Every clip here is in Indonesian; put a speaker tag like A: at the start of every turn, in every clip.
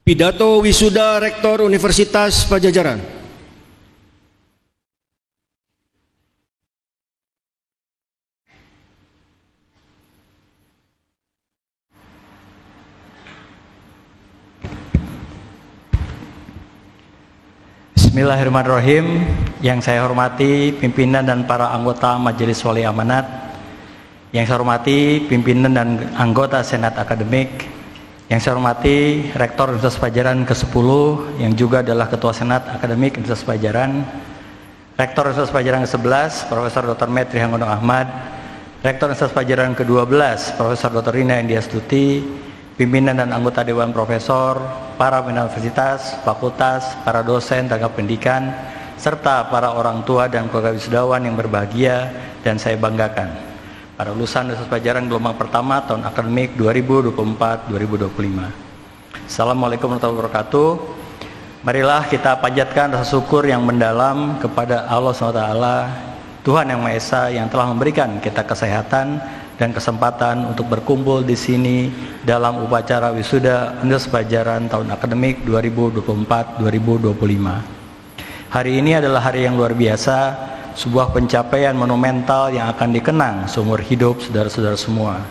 A: Pidato Wisuda Rektor Universitas Padjadjaran.
B: Bismillahirrahmanirrahim. Yang saya hormati pimpinan dan para anggota Majelis Wali Amanat, yang saya hormati pimpinan dan anggota Senat Akademik, yang saya hormati Rektor Universitas Padjadjaran ke-10 yang juga adalah Ketua Senat Akademik Universitas Padjadjaran, Rektor Universitas Padjadjaran ke-11 Profesor Dr. Metri Hanggono Ahmad, Rektor Universitas Padjadjaran ke-12 Profesor Dr. Rina Indiastuti, pimpinan dan anggota Dewan Profesor, para pimpinan universitas, fakultas, para dosen, tenaga pendidikan, serta para orang tua dan keluarga wisudawan yang berbahagia dan saya banggakan. Para lulusan Universitas Padjadjaran gelombang pertama tahun akademik 2024-2025. Assalamualaikum warahmatullahi wabarakatuh. Marilah kita panjatkan rasa syukur yang mendalam kepada Allah SWT, Tuhan Yang Maha Esa, yang telah memberikan kita kesehatan dan kesempatan untuk berkumpul di sini dalam upacara wisuda Universitas Padjadjaran tahun akademik 2024-2025. Hari ini adalah hari yang luar biasa, sebuah pencapaian monumental yang akan dikenang seumur hidup saudara-saudara semua.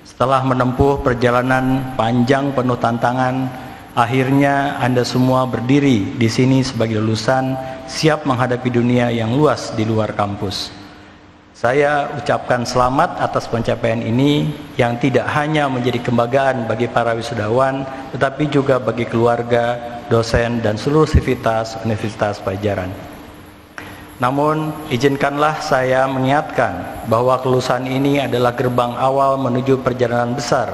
B: Setelah menempuh perjalanan panjang penuh tantangan, akhirnya Anda semua berdiri di sini sebagai lulusan siap menghadapi dunia yang luas di luar kampus. Saya ucapkan selamat atas pencapaian ini yang tidak hanya menjadi kebanggaan bagi para wisudawan, tetapi juga bagi keluarga, dosen, dan seluruh sivitas Universitas Padjadjaran. Namun, izinkanlah saya mengingatkan bahwa kelulusan ini adalah gerbang awal menuju perjalanan besar,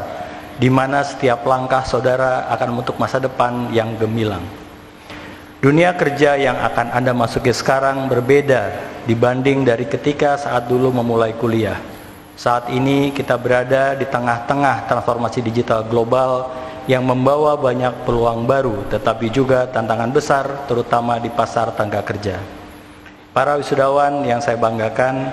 B: di mana setiap langkah saudara akan membentuk masa depan yang gemilang. Dunia kerja yang akan Anda masuki sekarang berbeda dibanding dari ketika saat dulu memulai kuliah. Saat ini kita berada di tengah-tengah transformasi digital global yang membawa banyak peluang baru, tetapi juga tantangan besar, terutama di pasar tenaga kerja. Para wisudawan yang saya banggakan,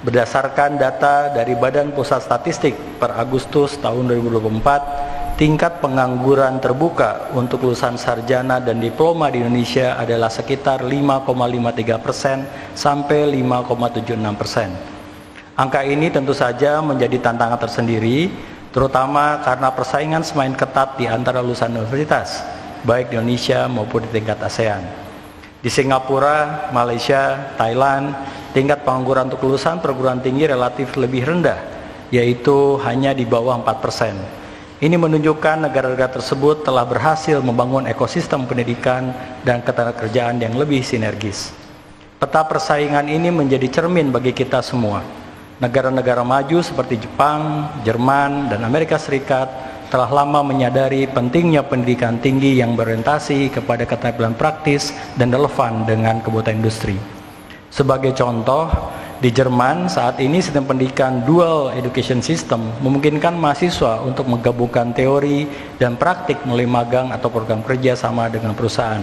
B: berdasarkan data dari Badan Pusat Statistik per Agustus tahun 2024, tingkat pengangguran terbuka untuk lulusan sarjana dan diploma di Indonesia adalah sekitar 5,53% sampai 5,76%. Angka ini tentu saja menjadi tantangan tersendiri, terutama karena persaingan semakin ketat di antara lulusan universitas, baik di Indonesia maupun di tingkat ASEAN. Di Singapura, Malaysia, Thailand, tingkat pengangguran untuk lulusan perguruan tinggi relatif lebih rendah, yaitu hanya di bawah 4%. Ini menunjukkan negara-negara tersebut telah berhasil membangun ekosistem pendidikan dan ketenagakerjaan yang lebih sinergis. Peta persaingan ini menjadi cermin bagi kita semua. Negara-negara maju seperti Jepang, Jerman, dan Amerika Serikat telah lama menyadari pentingnya pendidikan tinggi yang berorientasi kepada keterampilan praktis dan relevan dengan kebutuhan industri. Sebagai contoh, di Jerman saat ini sistem pendidikan dual education system memungkinkan mahasiswa untuk menggabungkan teori dan praktik melalui magang atau program kerja sama dengan perusahaan.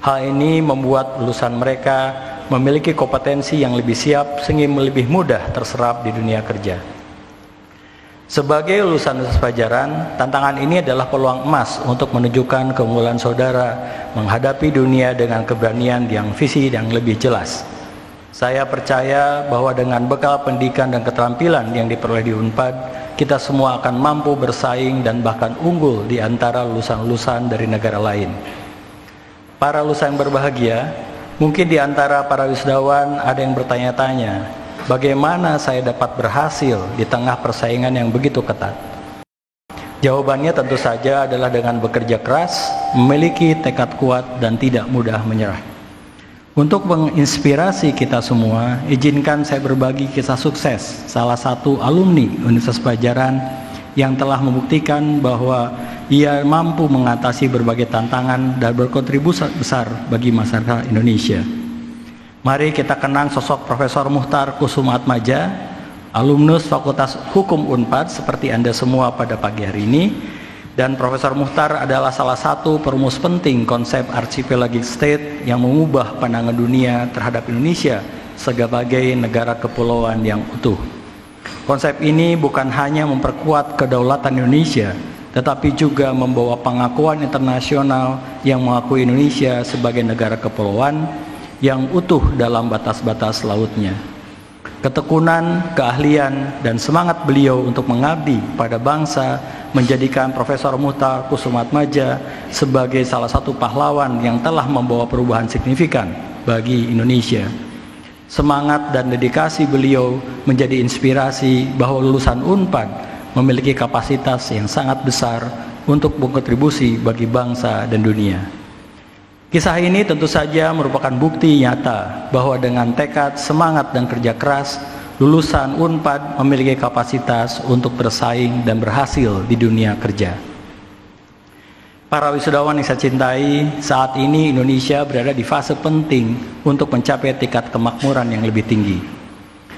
B: Hal ini membuat lulusan mereka memiliki kompetensi yang lebih siap sehingga lebih mudah terserap di dunia kerja. Sebagai lulusan Universitas Padjadjaran, tantangan ini adalah peluang emas untuk menunjukkan keunggulan saudara menghadapi dunia dengan keberanian yang visi yang lebih jelas. Saya percaya bahwa dengan bekal pendidikan dan keterampilan yang diperoleh di Unpad, kita semua akan mampu bersaing dan bahkan unggul di antara lulusan-lulusan dari negara lain. Para lulusan yang berbahagia, mungkin di antara para wisudawan ada yang bertanya-tanya, bagaimana saya dapat berhasil di tengah persaingan yang begitu ketat? Jawabannya tentu saja adalah dengan bekerja keras, memiliki tekad kuat, dan tidak mudah menyerah. Untuk menginspirasi kita semua, izinkan saya berbagi kisah sukses salah satu alumni Universitas Padjadjaran yang telah membuktikan bahwa ia mampu mengatasi berbagai tantangan dan berkontribusi besar bagi masyarakat Indonesia. Mari kita kenang sosok Profesor Muhtar Kusumaatmadja, alumnus Fakultas Hukum Unpad seperti Anda semua pada pagi hari ini. Dan Profesor Muhtar adalah salah satu perumus penting konsep archipelagic state yang mengubah pandangan dunia terhadap Indonesia sebagai negara kepulauan yang utuh. Konsep ini bukan hanya memperkuat kedaulatan Indonesia, tetapi juga membawa pengakuan internasional yang mengakui Indonesia sebagai negara kepulauan yang utuh dalam batas-batas lautnya. Ketekunan, keahlian, dan semangat beliau untuk mengabdi pada bangsa menjadikan Profesor Muhtar Kusumaatmadja sebagai salah satu pahlawan yang telah membawa perubahan signifikan bagi Indonesia. Semangat dan dedikasi beliau menjadi inspirasi bahwa lulusan UNPAD memiliki kapasitas yang sangat besar untuk berkontribusi bagi bangsa dan dunia. Kisah ini tentu saja merupakan bukti nyata bahwa dengan tekad, semangat, dan kerja keras, lulusan UNPAD memiliki kapasitas untuk bersaing dan berhasil di dunia kerja. Para wisudawan yang saya cintai, saat ini Indonesia berada di fase penting untuk mencapai tingkat kemakmuran yang lebih tinggi.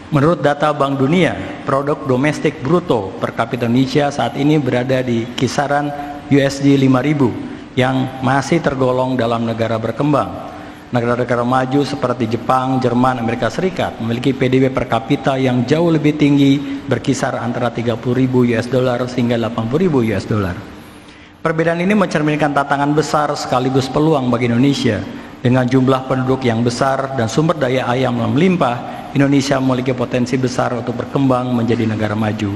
B: Menurut data Bank Dunia, produk domestik bruto per kapita Indonesia saat ini berada di kisaran USD 5.000 yang masih tergolong dalam negara berkembang. Negara-negara maju seperti Jepang, Jerman, Amerika Serikat memiliki PDB per kapita yang jauh lebih tinggi, berkisar antara 30.000 US dollar hingga 80.000 US dollar. Perbedaan ini mencerminkan tantangan besar sekaligus peluang bagi Indonesia. Dengan jumlah penduduk yang besar dan sumber daya alam yang melimpah, Indonesia memiliki potensi besar untuk berkembang menjadi negara maju.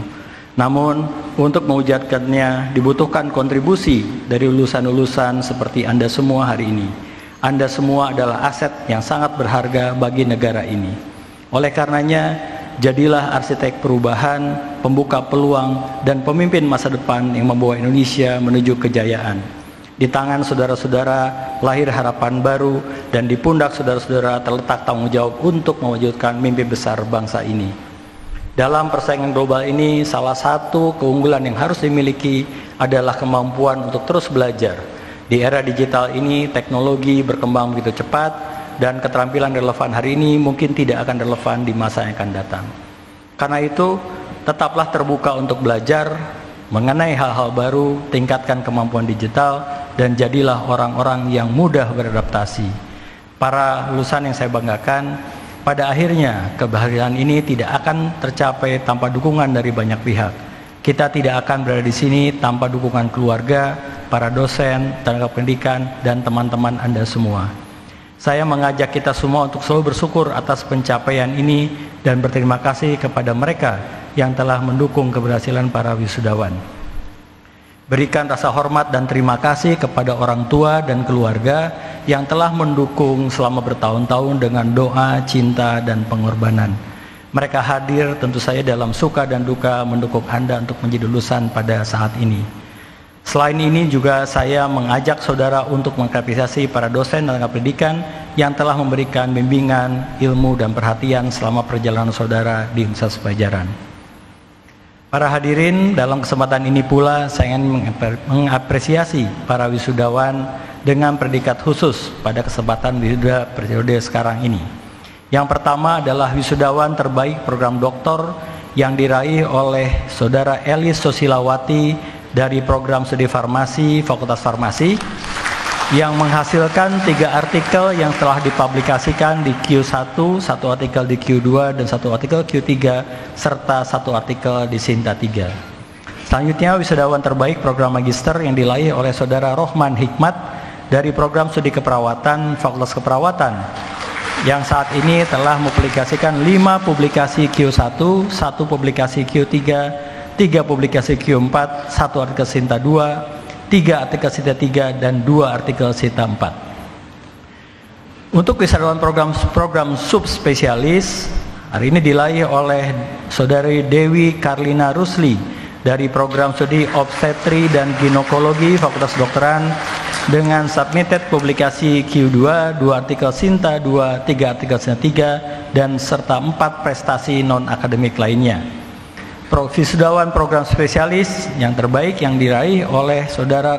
B: Namun, untuk mewujudkannya dibutuhkan kontribusi dari lulusan-lulusan seperti Anda semua hari ini. Anda semua adalah aset yang sangat berharga bagi negara ini. Oleh karenanya, jadilah arsitek perubahan, pembuka peluang, dan pemimpin masa depan yang membawa Indonesia menuju kejayaan. Di tangan saudara-saudara lahir harapan baru, dan di pundak saudara-saudara terletak tanggung jawab untuk mewujudkan mimpi besar bangsa ini. Dalam persaingan global ini, salah satu keunggulan yang harus dimiliki adalah kemampuan untuk terus belajar. Di era digital ini, teknologi berkembang begitu cepat, dan keterampilan relevan hari ini mungkin tidak akan relevan di masa yang akan datang. Karena itu, tetaplah terbuka untuk belajar mengenai hal-hal baru, tingkatkan kemampuan digital, dan jadilah orang-orang yang mudah beradaptasi. Para lulusan yang saya banggakan, pada akhirnya kebahagiaan ini tidak akan tercapai tanpa dukungan dari banyak pihak. Kita tidak akan berada di sini tanpa dukungan keluarga, para dosen, tenaga pendidikan, dan teman-teman Anda semua. Saya mengajak kita semua untuk selalu bersyukur atas pencapaian ini dan berterima kasih kepada mereka yang telah mendukung keberhasilan para wisudawan. Berikan rasa hormat dan terima kasih kepada orang tua dan keluarga yang telah mendukung selama bertahun-tahun dengan doa, cinta, dan pengorbanan. Mereka hadir tentu saja dalam suka dan duka mendukung Anda untuk menjadi lulusan pada saat ini. Selain ini juga saya mengajak saudara untuk mengapresiasi para dosen dan tenaga pendidikan yang telah memberikan bimbingan, ilmu, dan perhatian selama perjalanan saudara di Universitas Padjadjaran. Para hadirin, dalam kesempatan ini pula saya ingin mengapresiasi para wisudawan dengan predikat khusus pada kesempatan wisuda periode sekarang ini. Yang pertama adalah wisudawan terbaik program doktor yang diraih oleh Saudara Elis Sosilawati dari program studi farmasi Fakultas Farmasi yang menghasilkan 3 artikel yang telah dipublikasikan di Q1, 1 artikel di Q2, dan 1 artikel Q3, serta 1 artikel di Sinta 3. Selanjutnya, wisudawan terbaik program magister yang diraih oleh Saudara Rohman Hikmat dari program studi keperawatan Fakultas Keperawatan yang saat ini telah mempublikasikan 5 publikasi Q1, 1 publikasi Q3, 3 publikasi Q4, 1 artikel Sinta 2, 3 artikel Sinta 3, dan 2 artikel Sinta 4. Untuk wisudawan program subspesialis, hari ini diraih oleh Saudari Dewi Karlina Rusli dari program studi obstetri dan ginekologi Fakultas Kedokteran dengan submitted publikasi Q2, 2 artikel Sinta 2, 3 artikel Sinta 3, dan serta 4 prestasi non-akademik lainnya. Wisudawan program spesialis yang terbaik yang diraih oleh Saudara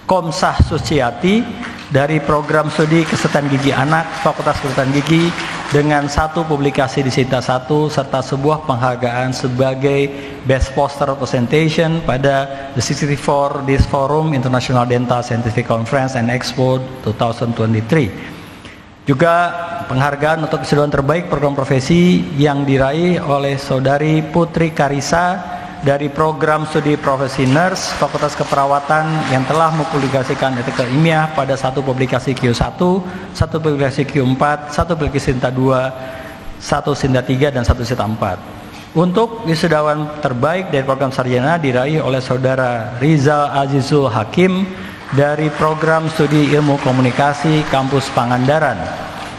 B: Komsah Suciati dari program studi Kesehatan Gigi Anak Fakultas Kesehatan Gigi dengan 1 publikasi di Sinta 1 serta sebuah penghargaan sebagai Best Poster Presentation pada the 64 This Forum International Dental Scientific Conference and Expo 2023. Juga penghargaan untuk wisudawan terbaik program profesi yang diraih oleh Saudari Putri Karisa dari program studi profesi nurse Fakultas Keperawatan yang telah mempublikasikan etika ilmiah pada satu publikasi Q1, satu publikasi Q4, satu publikasi Sinta 2, satu Sinta 3, dan satu Sinta 4. Untuk wisudawan terbaik dari program sarjana diraih oleh Saudara Rizal Azizul Hakim dari program studi ilmu komunikasi Kampus Pangandaran,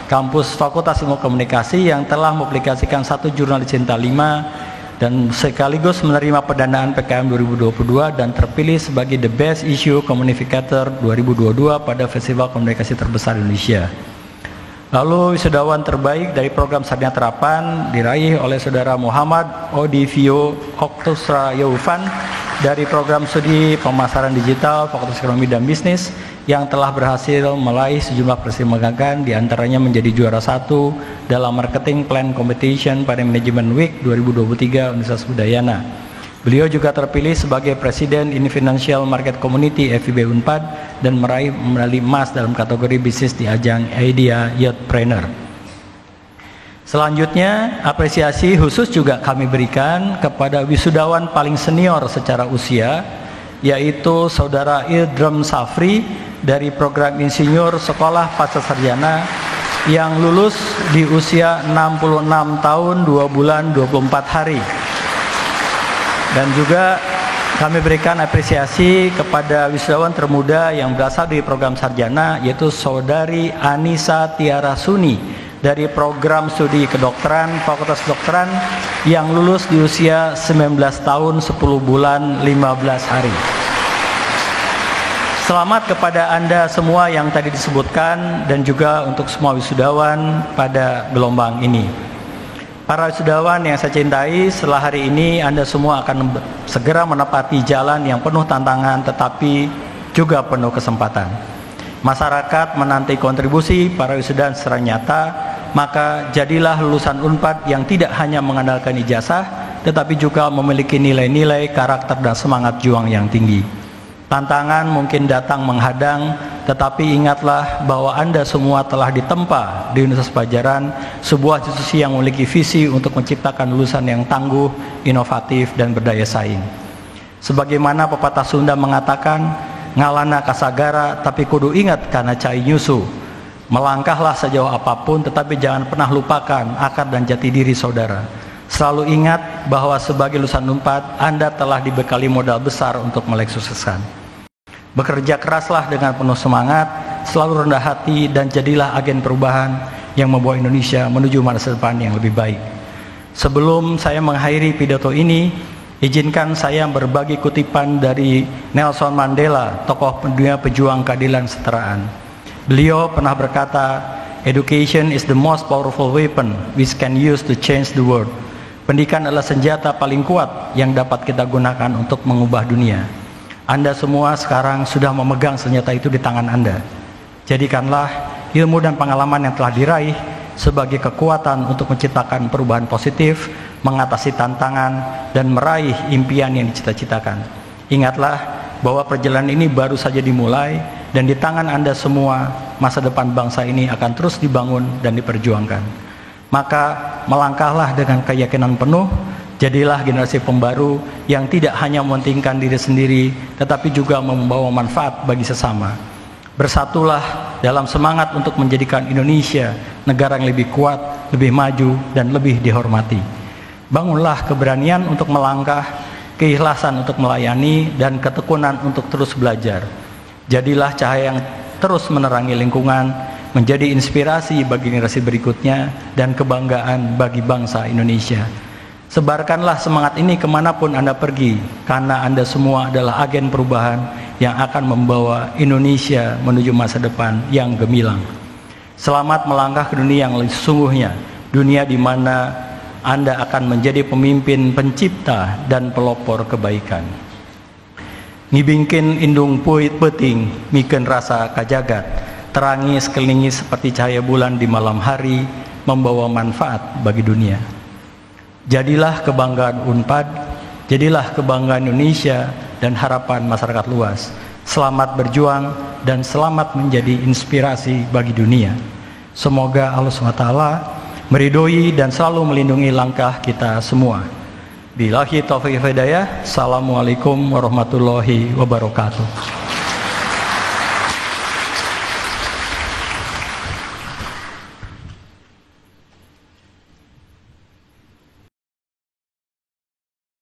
B: Kampus Fakultas Ilmu Komunikasi, yang telah mempublikasikan satu jurnal di Sinta 5 dan sekaligus menerima pendanaan PKM 2022 dan terpilih sebagai The Best Issue Communicator 2022 pada Festival Komunikasi Terbesar Indonesia. Lalu wisudawan terbaik dari program sarjana terapan diraih oleh Saudara Muhammad Odivio Oktusra Youfan dari program studi pemasaran digital Fakultas Ekonomi dan Bisnis yang telah berhasil meraih sejumlah prestasi megahkan, diantaranya menjadi juara 1 dalam Marketing Plan Competition pada Management Week 2023 Universitas Udayana. Beliau juga terpilih sebagai Presiden in Financial Market Community FIB Unpad dan meraih medali emas dalam kategori bisnis di ajang Idea Youthpreneur. Selanjutnya, apresiasi khusus juga kami berikan kepada wisudawan paling senior secara usia, yaitu Saudara Idrem Safri dari program Insinyur Sekolah Pasca Sarjana yang lulus di usia 66 tahun 2 bulan 24 hari. Dan juga kami berikan apresiasi kepada wisudawan termuda yang berasal dari program sarjana, yaitu Saudari Anissa Tiara Suni dari program studi kedokteran Fakultas Kedokteran yang lulus di usia 19 tahun 10 bulan 15 hari. Selamat kepada Anda semua yang tadi disebutkan dan juga untuk semua wisudawan pada gelombang ini. Para wisudawan yang saya cintai, setelah hari ini Anda semua akan segera menepati jalan yang penuh tantangan tetapi juga penuh kesempatan. Masyarakat menanti kontribusi para wisudawan secara nyata, maka jadilah lulusan Unpad yang tidak hanya mengandalkan ijazah tetapi juga memiliki nilai-nilai, karakter dan semangat juang yang tinggi. Tantangan mungkin datang menghadang, tetapi ingatlah bahwa Anda semua telah ditempa di Universitas Padjadjaran, sebuah institusi yang memiliki visi untuk menciptakan lulusan yang tangguh, inovatif, dan berdaya saing. Sebagaimana pepatah Sunda mengatakan, ngalana kasagara tapi kudu ingat karena cai nyusu. Melangkahlah sejauh apapun, tetapi jangan pernah lupakan akar dan jati diri saudara. Selalu ingat bahwa sebagai lulusan Unpad, Anda telah dibekali modal besar untuk melek sukseskan. Bekerja keraslah dengan penuh semangat, selalu rendah hati, dan jadilah agen perubahan yang membawa Indonesia menuju masa depan yang lebih baik. Sebelum saya mengakhiri pidato ini, izinkan saya berbagi kutipan dari Nelson Mandela, tokoh dunia pejuang keadilan kesetaraan. Beliau pernah berkata, "Education is the most powerful weapon which can use to change the world." Pendidikan adalah senjata paling kuat yang dapat kita gunakan untuk mengubah dunia. Anda semua sekarang sudah memegang senjata itu di tangan Anda. Jadikanlah ilmu dan pengalaman yang telah diraih sebagai kekuatan untuk menciptakan perubahan positif, mengatasi tantangan, dan meraih impian yang dicita-citakan. Ingatlah bahwa perjalanan ini baru saja dimulai, dan di tangan Anda semua masa depan bangsa ini akan terus dibangun dan diperjuangkan. Maka melangkahlah dengan keyakinan penuh, jadilah generasi pembaru yang tidak hanya mementingkan diri sendiri, tetapi juga membawa manfaat bagi sesama. Bersatulah dalam semangat untuk menjadikan Indonesia negara yang lebih kuat, lebih maju, dan lebih dihormati. Bangunlah keberanian untuk melangkah, keikhlasan untuk melayani, dan ketekunan untuk terus belajar. Jadilah cahaya yang terus menerangi lingkungan, menjadi inspirasi bagi generasi berikutnya, dan kebanggaan bagi bangsa Indonesia. Sebarkanlah semangat ini kemanapun Anda pergi, karena Anda semua adalah agen perubahan yang akan membawa Indonesia menuju masa depan yang gemilang. Selamat melangkah ke dunia yang sesungguhnya, dunia di mana Anda akan menjadi pemimpin pencipta dan pelopor kebaikan. Ngibingkin indung puit peting, miken rasa kajagat, terangi sekelilingi seperti cahaya bulan di malam hari, membawa manfaat bagi dunia. Jadilah kebanggaan Unpad, jadilah kebanggaan Indonesia dan harapan masyarakat luas. Selamat berjuang dan selamat menjadi inspirasi bagi dunia. Semoga Allah SWT meridhoi dan selalu melindungi langkah kita semua. Billahi taufiq wal hidayah. Assalamualaikum warahmatullahi wabarakatuh.